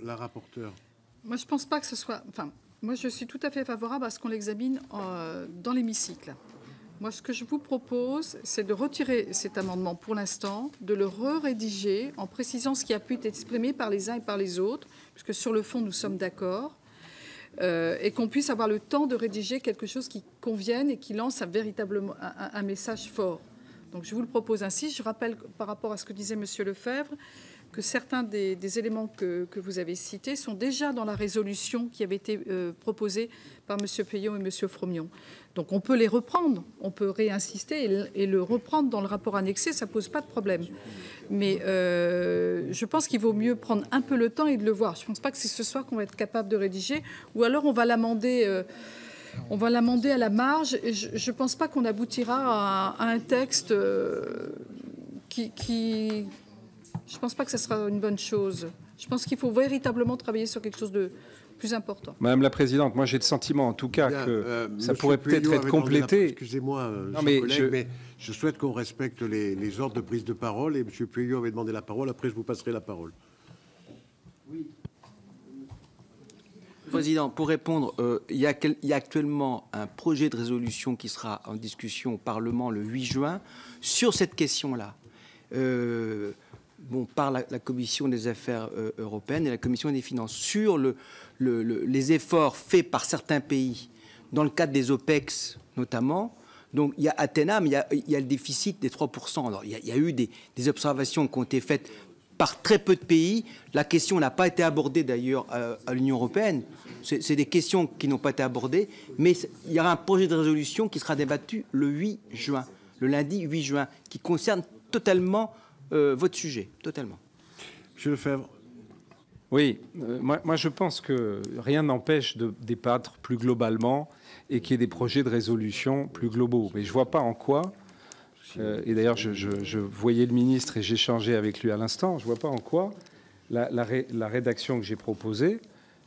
La rapporteure. Moi, je ne pense pas que ce soit... Enfin, moi, je suis tout à fait favorable à ce qu'on l'examine dans l'hémicycle. Moi, ce que je vous propose, c'est de retirer cet amendement pour l'instant, de le rédiger en précisant ce qui a pu être exprimé par les uns et par les autres, puisque sur le fond, nous sommes d'accord, et qu'on puisse avoir le temps de rédiger quelque chose qui convienne et qui lance véritablement un message fort. Donc, je vous le propose ainsi. Je rappelle, par rapport à ce que disait M. Lefebvre, que certains des éléments que vous avez cités sont déjà dans la résolution qui avait été proposée par M. Peillon et M. Fromion. Donc on peut les reprendre, on peut réinsister et le reprendre dans le rapport annexé, ça ne pose pas de problème. Mais je pense qu'il vaut mieux prendre un peu le temps et de le voir. Je ne pense pas que c'est ce soir qu'on va être capable de rédiger, ou alors on va l'amender à la marge. Et je ne pense pas qu'on aboutira à un texte qui je ne pense pas que ce sera une bonne chose. Je pense qu'il faut véritablement travailler sur quelque chose de plus important. Madame la Présidente, moi j'ai le sentiment en tout cas que ça pourrait peut-être être complété. Excusez-moi, mais je souhaite qu'on respecte les ordres de prise de parole et M. Pueyo avait demandé la parole. Après, je vous passerai la parole. Oui. Président, pour répondre, il y a actuellement un projet de résolution qui sera en discussion au Parlement le 8 juin sur cette question-là. Par la Commission des affaires européennes et la Commission des finances sur les efforts faits par certains pays dans le cadre des OPEX notamment. Donc il y a Athéna, mais il y a le déficit des 3%. Alors, il y a eu des observations qui ont été faites par très peu de pays. La question n'a pas été abordée d'ailleurs à l'Union européenne. C'est des questions qui n'ont pas été abordées, mais il y aura un projet de résolution qui sera débattu le 8 juin, le lundi 8 juin, qui concerne totalement votre sujet, totalement. Monsieur Lefebvre. Oui, moi je pense que rien n'empêche de débattre plus globalement et qu'il y ait des projets de résolution plus globaux. Mais je ne vois pas en quoi, et d'ailleurs je voyais le ministre et j'échangeais avec lui à l'instant, je ne vois pas en quoi la rédaction que j'ai proposée,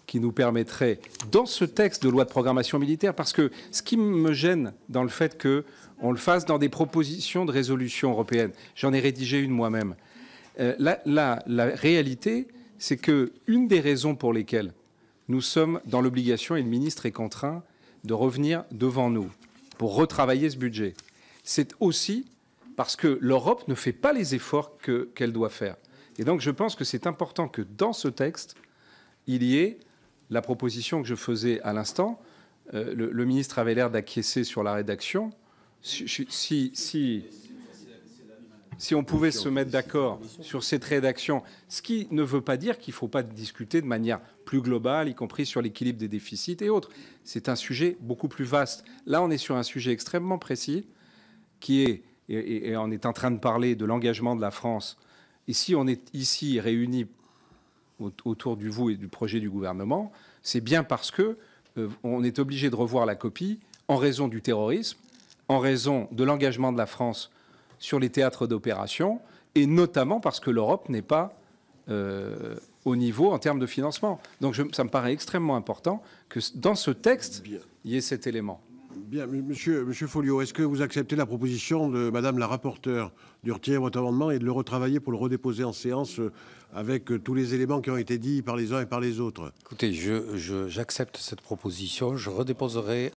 qui nous permettrait, dans ce texte de loi de programmation militaire, parce que ce qui me gêne dans le fait qu'on le fasse dans des propositions de résolution européenne, j'en ai rédigé une moi-même, la réalité, c'est qu'une des raisons pour lesquelles nous sommes dans l'obligation, et le ministre est contraint, de revenir devant nous pour retravailler ce budget, c'est aussi parce que l'Europe ne fait pas les efforts qu'elle doit faire. Et donc je pense que c'est important que dans ce texte, il y ait la proposition que je faisais à l'instant. Le ministre avait l'air d'acquiescer sur la rédaction. Si on pouvait se mettre d'accord sur cette rédaction, ce qui ne veut pas dire qu'il ne faut pas discuter de manière plus globale, y compris sur l'équilibre des déficits et autres. C'est un sujet beaucoup plus vaste. Là, on est sur un sujet extrêmement précis qui est, et on est en train de parler de l'engagement de la France. Et si on est ici réunis autour du vous et du projet du gouvernement, c'est bien parce que on est obligé de revoir la copie en raison du terrorisme, en raison de l'engagement de la France sur les théâtres d'opération, et notamment parce que l'Europe n'est pas au niveau en termes de financement. Donc ça me paraît extrêmement important que dans ce texte, il y ait cet élément. Bien, monsieur Folliot, est-ce que vous acceptez la proposition de Madame la rapporteure de retirer votre amendement et de le retravailler pour le redéposer en séance avec tous les éléments qui ont été dits par les uns et par les autres? Écoutez, j'accepte cette proposition. Je redéposerai